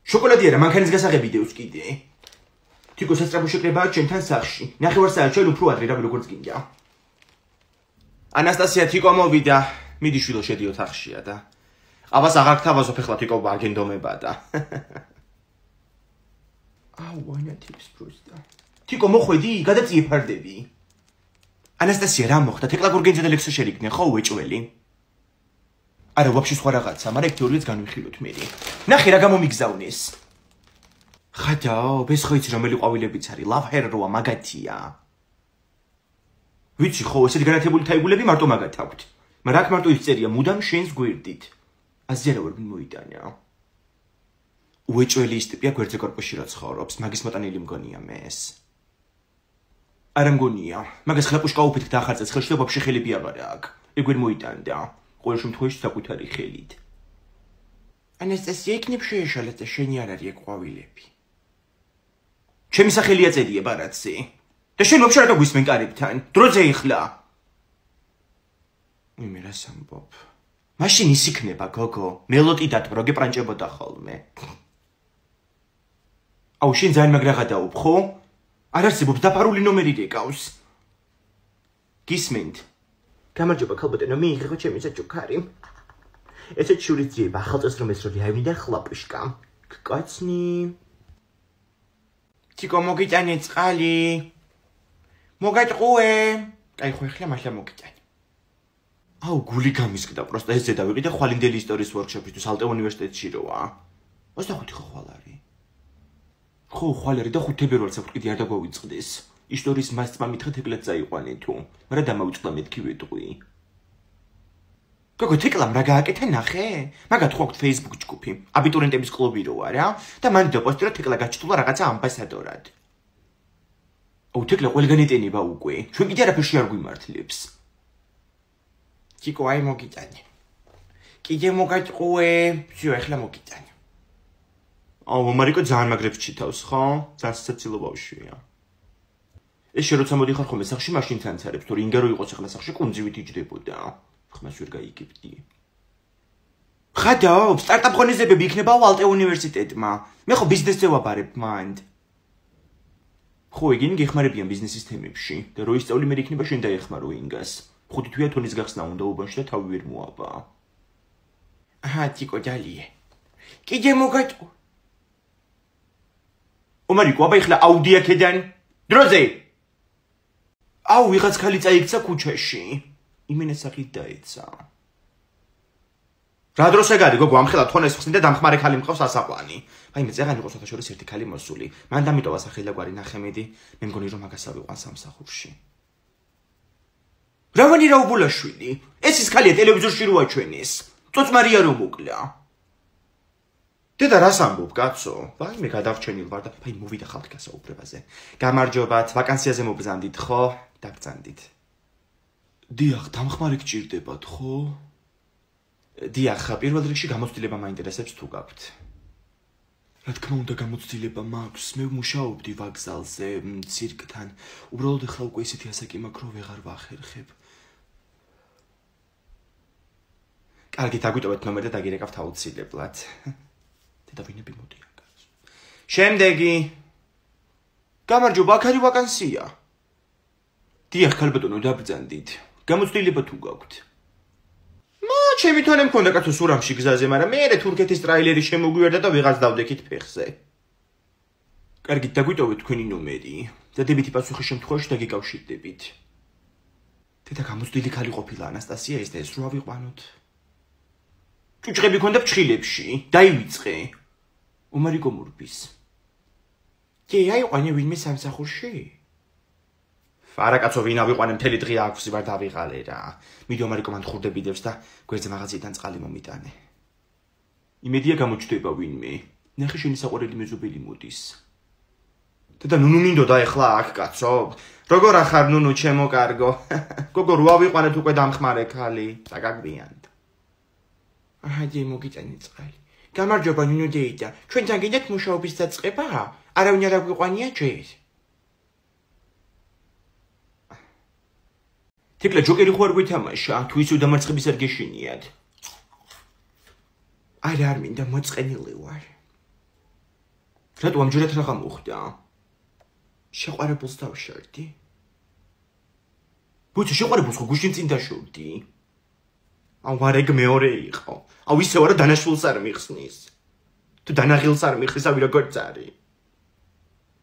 შოკოლადი არა, მანქანის გასაღები დევს კიდე. თიკო სასწრაფო შეკრებაა ჩემთან სახლში. ნახევარსაათ ჩვენ უფრო ადრე რა როგორც გინდა. ანასტასია თიკო მოვიდა. მიდი შვილო შედი ოთახშია და. ყავას აღარ გთავაზობ ახლა თიკო ვაგენდომება და. აუ ვანა ტიპს პროსტა. თიკო მოხვედი, გადაწიეფარდები. ანასტასია რა მოხდა? თეკლა გურგენძე და ლექსო შერიგდნენ ხო უეჭველი? არა ვაფშე სხვა რაღაცა, მაგრამ ეგ თეორიაც განვიხილოთ მე. ნახე რა გამომიგზავნეს. ხადაო, ეს ხო იცი რომელი ყვავილებიც არის, love her როა მაგათია. ვიცი ხო, ესეთი განათებული თაიგულები მარტო მაგათ აქვთ. მაგრამ აქ მარტო ისწერია მუდამ შენს გვერდით. აზია რა ვერ მოიტანა. უეჭველი ის ტიპია გვერდზე კორპუსში რა ცხოვრობს, მაგის მოტანილი მგონია მე ეს. არა მგონია, მაგას ხლაპუშკა უფეთქ დაახარწეს ხელში და ვაფშე ხელები აღარა აქვს. ეგ ვერ მოიტანდა. ყოველ შემთხვევაში საკუთარი ხელით. ანასტასია იქნებ შეეშალა და შენი არ არის ეგ ყვავილები. ჩემი სახელი აწერია ბარათზე. და შენ ვაფშე რატო გვისმენ კარებთან? დროზე იხლა. მე რას ამბობ? მაშინ ის იქნება გოგო, მელოტი დათბრო გეპრანჭებოდა ხოლმე. აუ შენ ძალიან მაგრაღა დაუp ხო? არ არსებობს დაფარული ნომერი რეკავს. გისმენთ? გამარჯობა ქალბატონო, მიიღო ჩემი საჩუქარი. ესეც შურიძიება ახალწელს რომ ესროდი აივნიდან ხლაპუშკა. კაცნი. თიკო მოგიტანე წყალი. მოგატყუე. კაი ხო ახლა მართლა მოგიტანე. აუ გული გამისკდა პროსტა ეს ზედა ვიყიდე ხვალინდელი ისტორიის ვორქშოპისთვის ალტე უნივერსიტეტში როა. 25 ხო ხვალ არის. ხო ხვალ არის და 5 თებერვალს საფრთხე არ დაგვავიწყდეს. ისტორიის მასწმა მითხრა თეკლად წაიყვანე თუ, მაგრამ დამავიწყდა მეთქი ვეტყვი. გოგო თეკლამ რა გააკეთა ნახე? მაგათ ხო აქვს Facebook ჯგუფი, აბიტურიენტების კლუბი როა რა და მან დაპოსტი რომ თეკლა გაჩნდა რაღაცა ამბასადორად. აუ თეკლა ყველგან ეტენება უკვე. ჩვენ კიდე არაფერში არ გვიმართლებს. თიკო აი მოგიტანე. კიდე მოგატყუე, всё, ახლა მოგიტანე. აუ მარიკო ძალიან მაგრებს ჩითავს, ხო? ძალიან საცილო ბავშვია. ეს შე როცა მოდიხარ ხოლმე სახში მაშინ თანცარებს, თორე ინგა რო იყოს ახლა სახში კუნძივით იჯდებოდა. ხმას ვერ გაიგებდი. ხადაო, სტარტაპ ღონისძიებები იქნება ალტე უნივერსიტეტმა. მე ხო ბიზნესზე ვაბარებ მანდ. ხო, ეგენი გეხმარებიან ბიზნესის თემებში და რო ისწავლი მე იქნება შენ დაეხმარო ინგას. 5 თვეა თონის გახსნა უნდა უბანში და თავი ვერ მოაბა. აჰა, ტიკო დალიე. კიდე მოგატყო. ომარიკო, აბა ეხლა აუდია ქედან. დროზე. აუ, ვიღაც ხალი წაიქცა ქუჩაში. იმენა სახით დაეცა. რა დროს ეგარი გოგო ამხელა თონეს ხსნი და დამხმარე ხალი მყავს ასაყვანი. აი მე წეღანი ყოს ოთაშორის ერთი ხალი მოსული. მან დამიტოვა სახელი გვარი ნახემედი, მე მგონი რომ მაგას ავიყვან სამსახურში. რავანი რა უბულაშვილი? ეს ის ხალია ტელევიზორში რო აჩვენის. წოწმარია რომ მოკლა. დედა რას ამბობ, კაცო? ვაი მე გადავრჩენილ ვარ და აი მოვიდა ხალხი გასაუბრებაზე. გამარჯობათ, ვაკანსიაზე მობრძანდით, ხო? დაბრძანდით. დიახ, დამხმარე გჭირდებათ, ხო? დიახ, პირველ რიგში გამოცდილება მაინტერესებს თუ გაქვთ. რა თქმა უნდა, გამოცდილება მაქვს. მე ვმუშაობდი ვაგზალზე, ცირკთან. უბრალოდ ახლა უკვე ისეთი ასაკი მაქვს, რომ ვეღარ ვახერხებ. კარგი, დაგვიტოვეთ ნომერი და დაგირეკავთ აუცილებლად. დედა ვინები მოდიან, კაცო. შემდეგი. გამარჯობა, აქ არის ვაკანსია. დიახ, ქალბატონო, დაბრძანდით. გამოცდილება თუ გაქვთ. ჩემი თვალე მქონდა კაცო სურამში გზაზე, მაგრამ მე თურქეთის ტრაილერი შემოგვიარდა და ვიღაც დავდექით ფეხზე. კარგით, დაგვიტოვეთ თქვენი ნომერი და დებითი პასუხის შემთხვევაში დაგიკავშირდებით. დედა გამოცდილი ხალი ყოფილა ანასტასია ეს და ეს რო ავიყვანოთ. ჭუჭყები ქონდა ფჩხილებში, დაივიწყე. ომარიკო მურბის. კი, აიყვანე ვინმე სამსახურში? ფარაკაცო ვინ ავიყვანე მთელი დღე აქვს ვარ დავიღალე რა. მიდი ომარიკო მან ხურდებიდებს და გვერდზე მაღაზიიდან წყალი მომიტანე. იმედია გამოჩნდება ვინმე. ნახე შენი საყვარელი მეზობელი მოდის. დედა ნუნუ მინდოდა ეხლა აქ კაცო. როგორ ახარ ნუნუ ჩემო კარგო? გოგო რო ავიყვანეთ უკვე დამხმარე ხალი. დაგაგვიანთ. აჰა, მოგიტანე წყალი. გამარჯობა ნუნუ დეიდა. ჩვენთან გინდათ მუშაობის დაწყება? არავინ არ აგვიყვანია ჯერ. თეკლა ჯოკერი ხო არ გვითამაშა, თუ ისე დამარცხების არ გეშინიათ. არა არ მინდა მოწყენილი ვარ. რატო ამჯერად რა მოხდა? შეყვარებულს დავშორდი. ბუჩი შეყვარებულს ხო გუშინ წინ დაშორდი? აუ ვარეგ მეორე იყო. აუ ისე ვარა დანაშულს არ მიხსნის. თუ დანაღილს არ მიხსნის, ავი როგორ წარი.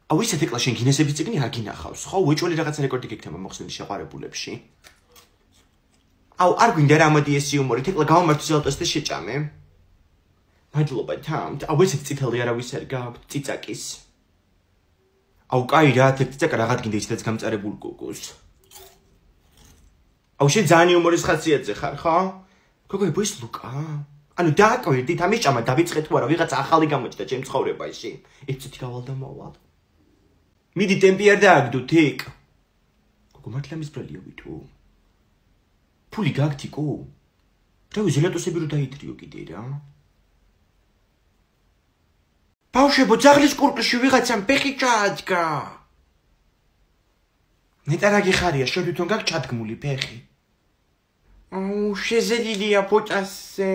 აუ ისე თეკლა შენ გინესების წიგნი არ გინახავს, ხო? უეჭველი რაღაცა რეკორდი გექნება მოხსნილი შეყვარებულებში. აუ არ გვინდა რა მოდი ეს იუმორი, თეკლა გავამართვი ზელტოს და შეჭამე. მადლობა თამთ, აუ ესეთი წითელი არავის არ გაქვთ, ციცაკის. აუ კაი რა, ციცაკა რაღაც გინდა ისედაც გამწარებულ გოგოს. აუ შენ ძალიან იუმორის ხასიათზე ხარ, ხო? გოგო ეს ლუკა? ანუ დააკვირდით, ამის ჭამა დავიწყე თუ არა, ვიღაცა ახალი გამოჩნდა ჩემ ცხოვრებაში. ეცეთი გავალ და მოვალ. მიდი ტემპი არ დააგდო თიკ. გოგო მართლა მის ბრალიოვი თუ? ფული გაგთიკო? რა ვიზელატოსები რო დაიდრიო კიდე რა? ბავშვებო, ძაღლის კურკლში ვიღაცამ ფეხი ჩაადგა. ნეტარაგი ხარია, შენ თვითონ გაქვს ჩადგმული ფეხი. აუ, შეზელილია პოტასზე.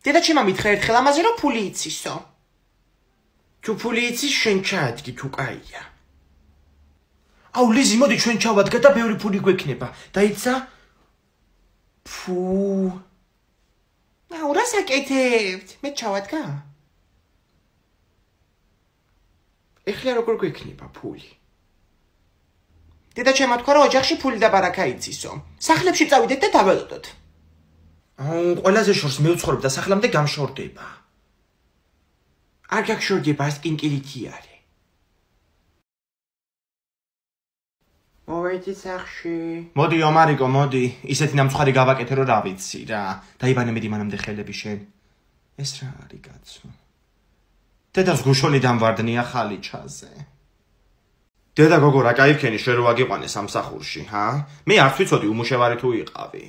დედა ჩემმა მითხრა ერთხელ ამაზე რომ ფული იცისო. თუ ფული იცის შენ ჩაადგი თუ კაია. აუ ლიზი მოდი ჩვენ ჩავადგა და ბევრი ფული გვექნება. დაიცა? ფუ. აუ რას აკეთებთ? მე ჩავადგა? ეხლა როგორ გვექნება ფული? დედა ჩემმა თქვა რომ ოჯახში ფული და ბარაკა იცისო. სახლებში წავიდეთ და დაველოდოთ. აუ ყველაზე შორს მე ვცხოვრებ და სახლამდე გამშორდება. არ გაგშორდება, ეს კინკილითი არის. მოვედი სახში. მოდი ომარიკო, მოდი. ისეთი ნამცხარი გავაკეთე რომ რა ვიცი რა. დაიბანე მედი მანამდე ხელები შენ. ეს რა არის კაცო? დედას გუშონი დამვარდნია ხალიჩაზე. დედა გოგო რა кайფქენი შენ რო აგიყვანე სამსახურში, ჰა? მე არ ვიცოდი უმუშევარი თუ იყავი.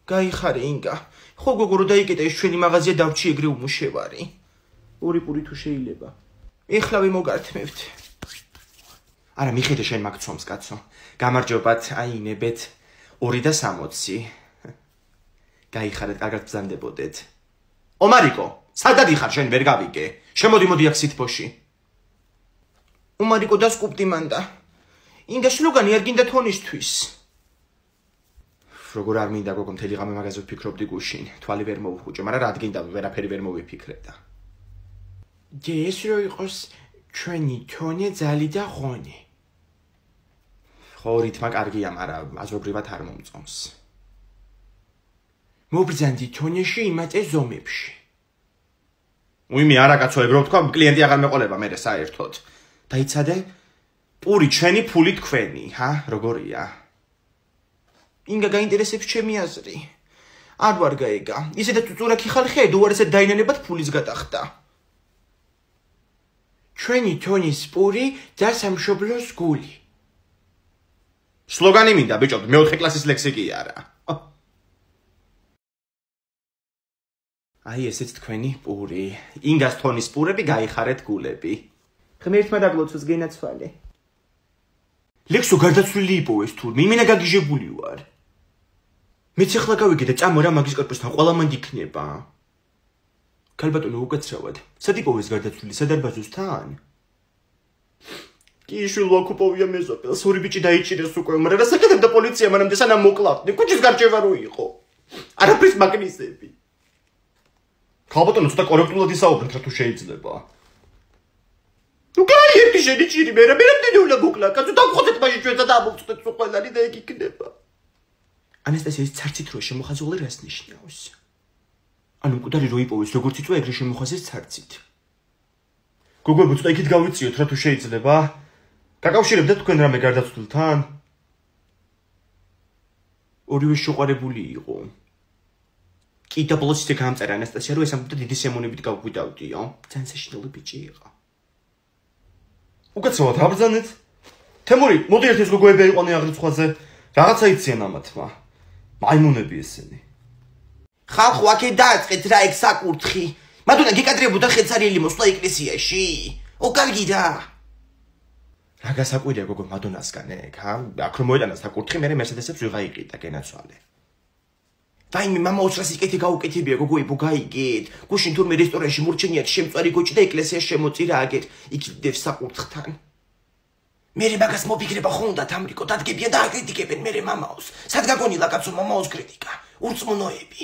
გაიხარე ინგა. ხო გოგო რო დაიკეტე ეს ჩვენი მაღაზია დავჩი ეგრე უმუშევარი. ორი პური თუ შეიძლება. ეხლა ვიმოგართმევთ. არა მიხედე შენ მაგცომს კაცო. გამარჯობათ, აინებეთ 2.60. გაიხარეთ, კარგად ბრძანდებოდეთ. ომარიკო, სადად იხარ შენ ვერ გავიგე? შემოდი მოდი აქ სითბოში. უმარიკო და სკუპტი მანდა. ინგა სლოგანი არ გინდა თონისთვის. როგორ არ მინდა გოგო მთელი ღამე მაგაზე ვფიქრობდი გუშინ. თვალი ვერ მოვუხუჭე, მაგრამ რადგინდა ვერაფერი ვერ მოვიფიქრე და. ეს რო იყოს ჩვენი თონე ძალი და ღონე. ხო რითმა კარგია, მაგრამ აზრობრივად არ მომწონს. მობრძანდი თონეში იმატე ზომებში. უიმე არა კაცო, ეგ რო თქვა, კლიენტი აღარ მეყოლება მე საერთოდ. დაიცადე? პური ჩვენი ფული თქვენი, როგორია? ინგა გაინტერესებს ჩემი აზრი. არ ვარ გაიგა. ისედაც უწურაკი ხალხია, უარესად დაინანებად ფულის გადახდა. ჩვენი თონის პური და სამშობლოს გული. სლოგანი მინდა, ბიჭო, მეოთხე კლასის ლექსიკი არა. აი ესეც თქვენი პური. ინგას თონის პურები გაიხარეთ გულები. ღმერთმა დაგლოცოს გენაცვალე. ლექსო გარდაცვლილი იპოვეს თურმე, იმენა გაგიჟებული ვარ. მეც ახლა გავიგე და წამორა მაგის კორპუსთან ყველა მანდ იქნება. ქალბატონო უკაცრავად. სად იპოვეს გარდაცვლილი სადარბაზოსთან? კი შვილო ოკუპოვია მეზობელს, ორი ბიჭი დაიჭირეს უკვე, მაგრამ რა საკეთებდა პოლიცია მანამდე სანამ მოკლავდნენ? კუჩის გარჩევა რო იყო. არაფრის მაგნისები. ქალბატონო ცოტა კორექტულად ისაუბრეთ რა თუ შეიძლება. ნუ კაი ერთი შენი ჭირი მე რამდენი უნდა მოკლა? კაცო დავხოცეთ მაშინ ჩვენსა და ამოვწყვეტ ყველანი და ეგ იქნება. ანასტასიის ცარცით რო შემოხაზული რას ნიშნავს? ანუ მკვდარი რო იპოვეს როგორც იწვა ეგრე შემოხაზეს ცარცით. გოგოებო ცოტა იქით გავიწიოთ რა თუ შეიძლება? გაკავშირებდა თქვენ რამე გარდაცვლილთან? ორივე შეყვარებული იყო. კი და ბოლოს ისე გამწერა ანასტასია რომ ეს ამბობდა დიდი სემონებით გავგვიდავდიო. ძალიან საშინელი ბიჭი იყო. უკაცრავად აბრძანეთ. თემური, მოდი ერთის გოგოები იყვნენ აღრიცხვაზე. რაღაცა იციან ამათმა. მაიმუნები ესენი. ხალხო აქე დააწყეთ რა ეგ საკურთხი. მადუნა გეკადრებოდა ხეცარიელი მოსვლა ეკლესიაში. ოკალგი რა. რა გასაკვირია გოგო მადონასგან ეგ, აქ რომ მოეტანა საკურთხი, მე მერსედესებს ვიღა იყიდა გენაცვალე. დაიმე მამა ოცრას იკეთე გაუკეთებია გოგოებო გაიგეთ. გუშინ თურმე რესტორანში მურჩენიათ შემწვარი გოჭი და ეკლესიაში შემოწირა აგერ. იქიდევს საკურთხთან. მერე მაგას მოფიქრება ხო უნდა თამრიკო დადგებია და აკრიტიკებენ მერე მამაოს. სად გაგონილა კაცო მამაოს კრიტიკა? ურწმუნოები.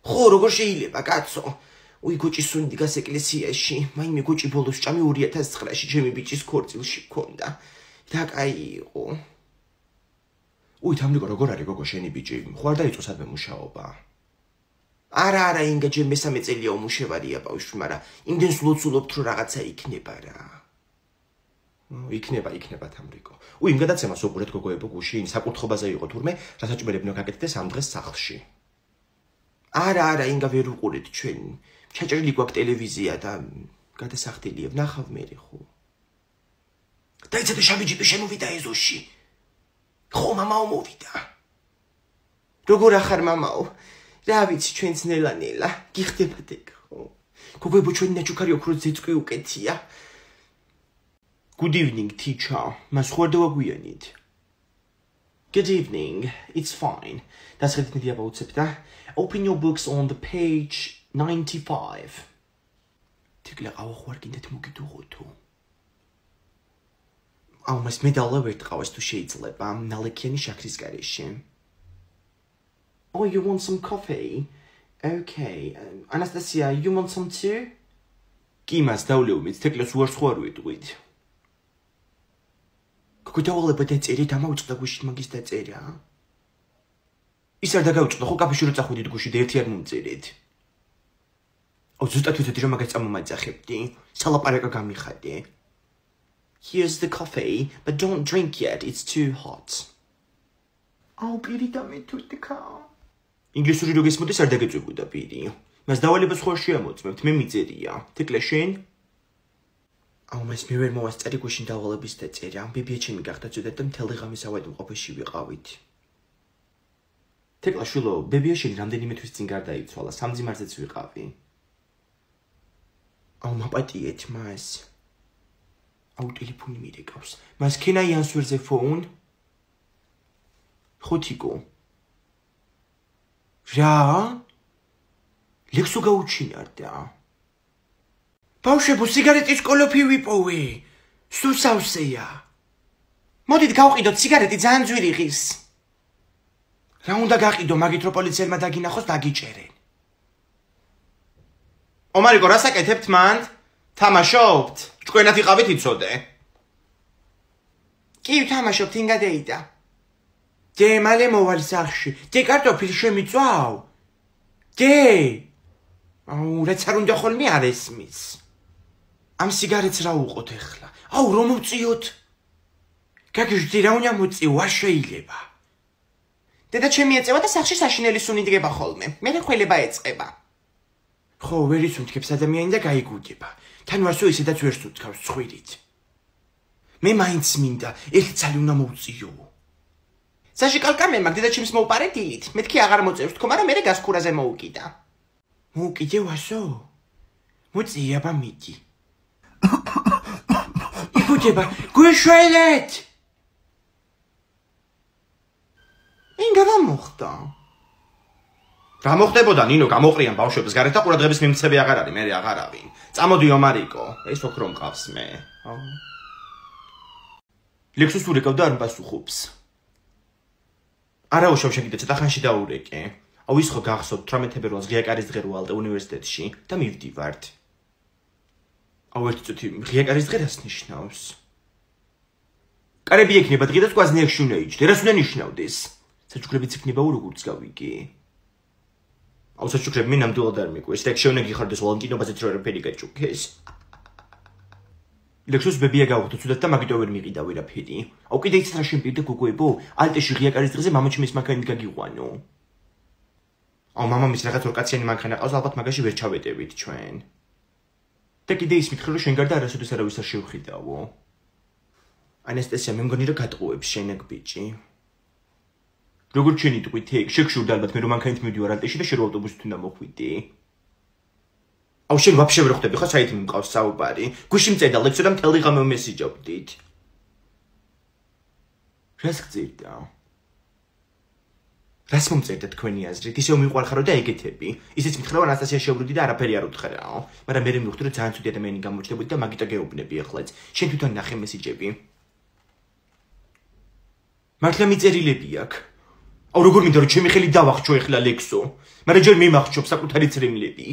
ხო როგორ შეიძლება კაცო? უი გოჭი სუნი დგას ეკლესიაში. მაიმე გოჭი ბოლოს ჭამი 2009-ში ჩემი ბიჭის ქორწილში გქონდა. და კაი იყო. უი თამრიკო როგორ არის გოგო შენი ბიჭი? ხო არ დაიწყო სადმე მუშაობა? არა ინგა ჯერ მესამე წელია უმუშევარია ბავშვი, მაგრამ იმდენს ლოცულობთ რომ რაღაცა იქნება რა. იქნება თამრიკო. უი იმ გადაცემას უყურეთ გოგოებო გუშინ საკურთხობაზე იყო თურმე, რასაჭმელებნო გაკეთდეს ამ დღეს სახლში. არა ინგა ვერ უყურეთ ჩვენ. ჩაჭრილი გვაქვს ტელევიზია და გადასახდილია ვნახავ მე ხო. დაიცადე შავი ჯიპი შემოვიდა ეზოში. ხო მამაო მოვიდა. როგორ ახარ მამაო? რა ვიცი ჩვენ ძნელანელა, გიხდებათ ეგ ხო. გოგოებო ჩვენი ნაჩუქარი ოქროს ზეწყვი უკეთია. Good evening, teacher. მას ხوارდა ვაგვიანით. Good evening. It's fine. Das redet mit dir aber უცებდა. Open your books on the page 95. თიკლა ყავ გინდათ მოგიდუღოთო. აუ მას მედალა ვერ ტყავას თუ შეიძლება. ნალექიანი შაქრის გარეშე. Oh, you want some coffee? Okay. Anastasia, you want some too? კი მას დავლეუმით თეკლას უარს ხوار ვიტყვით. გოგოთავალებო დაწერით ამაუწყდა გუშინ მაგის დაწერა. ის არ დაგაუწყდა ხო კაფეში რო წახვიდით გუში და ერთი არ მომწერეთ. აუ ზუსტად ვიცოდი რომ მაგას წამომაძახებდი. სალაპარაკო გამიხადე. Here's the coffee, but don't drink yet, it's too hot. აუ პირი დამეთუთქა. ინგლისური რო გესმოდეს არ დაგეწვებოდა პირი. მას დავალებას ხوار შეამოწმებთ, მე მიწერია. თეკლა შენ? აუ მას მე ვერ მოვასწარი გუშინ დავალების დაწერა. ბებია ჩემი გახდა წოდეთ და მთელი ღამე საავადმყოფოში ვიყავით. თეკლა შვილო, ბებია შენი რამდენიმე თვის წინ გარდაიცვალა, სამძიმარზეც ვიყავი. აუ მაპატიეთ მას. აუ ტელეფონი მირეკავს. მას can I answer the phone? ხუთიკო. რა? ლექსო გაუჩინარდა. ბავშვებო, სიგარეტის კოლოფი ვიპოვე. სუსავსეა. მოდით გავყიდოთ სიგარეტი ძალიან ძვირი ღირს. რა უნდა გაყიდო მაგით რო პოლიციელმა დაგინახოს დაგიჭერენ. ომარიკო რა საკეთებთ მანდ? თამაშობთ? ჭკვენად იყავით იცოდე. კი თამაშობთ ინგადეიდა. დე მალე მოვალ სახში. დე კარტოფილი შემიწვავ. დე. აუ რაც არ უნდა ხოლმე არ ესმის. ამ სიგარეტს რა უყოთ ეხლა? აუ რომ უწიოთ? გაგიჟდი რა უნდა მოწიო არ შეიძლება. დედა ჩემი ეწევა და სახში საშინელი სუნი დგება ხოლმე. მე ხველება ეწყება. ხო, ვერის უთქებს ადამიანი და გაიგუდება. თან ვარსო ისედაც ვერს უთქავს ცხვირით. მე მაინც მინდა, ერთი ცალი უნდა მოუწიო. საში კალკამე მაგ დედა ჩემს მოუპარე დილით. მეთქი აღარ მოწევს თქო, მაგრამ მე გასკურაზე მოუკიდა. მოუკიდე ვასო? მოწიება მიდი. იგუდება, გვეშველეთ! ინგა რა მოხდა? რა მოხდებოდა ნინო გამოყრიან ბავშვებს გარეთ და ყურადღების მიმცემი აღარ არის, მე აღარ ავინ. წამოდი ომარიკო, ეს ოქრო მყავს მე. ლექსუს ურეკავდა არ პასუხობს. არა უშავ შეგიდე ცოტა ხანში დაურეკე. აუ ის ხო გახსოვთ 18 თებერვალს ღიაკარის დღე როალდა უნივერსიტეტში და მივდივართ. აუ ერთი წუთი ღიაკარის დღე რას ნიშნავს? კარები ექნება დღე და სკვაზნიაკში უნდა იჯდე. რას უნდა ნიშნავდეს? საჩუქრებიც იქნება როგორც გავიგე. აუ საჩუქრები მე ნამდვილად არ მიყვეს. და შევნა გიხარდეს ვალენტინობაზეც რო არაფერი გაჭუქეს. ლექსუს ბებია გავხდო ცუდად და მაგიტო ვერ მიყიდა ვერაფერი. აუ კიდე იცით რა შემპირდა გოგოებო? ალტეში ღიაკარის დღეზე მამაჩემის მანქანით გაგიყვანო. აუ მამამის რაღაც ორკაციანი მანქანა ყავს, ალბათ მაგაში ვერ ჩავეტევით ჩვენ. და კიდე ის მითხრა რომ შენ გარდა არასოდეს არავის არ შევხედავო. ანესტესია მე მგონი რომ გატყუებს შენ ეგ ბიჭი. როგორ ჩენი თქვით ეგ? შეგშურდა ალბათ მე რომ მანქანით მივდივარ ალტეში და შენ რო ავტობუსით უნდა მოხვიდე. აუ შენ ვაფშე ვერ ხვდები ხო საით მიმყავს საუბარი? გუში მწედა ლექსო და მთელი ღამე მესიჯობდით. რას გწირდა? რას მომწერდა თქვენი აზრით? ისევ მიყვარხარო და ეგეთები. ისიც მითხრა რომ ანასტასია შეუბრუნდი და არაფერი არ უთხრაო. მაგრამ მე მივხვდი რომ ძალიან ცუდი ადამიანი გამოჩნდებოდი და მაგიტო გეუბნები ახლაც. შენ თვითონ ნახე მესიჯები. მართლა მიწერილები აქვს. აუ როგორ მინდა რომ ჩემი ხელი დავახჩო ეხლა ლექსო. მაგრამ ჯერ მიმახჩობ საკუთარი ცრემლები.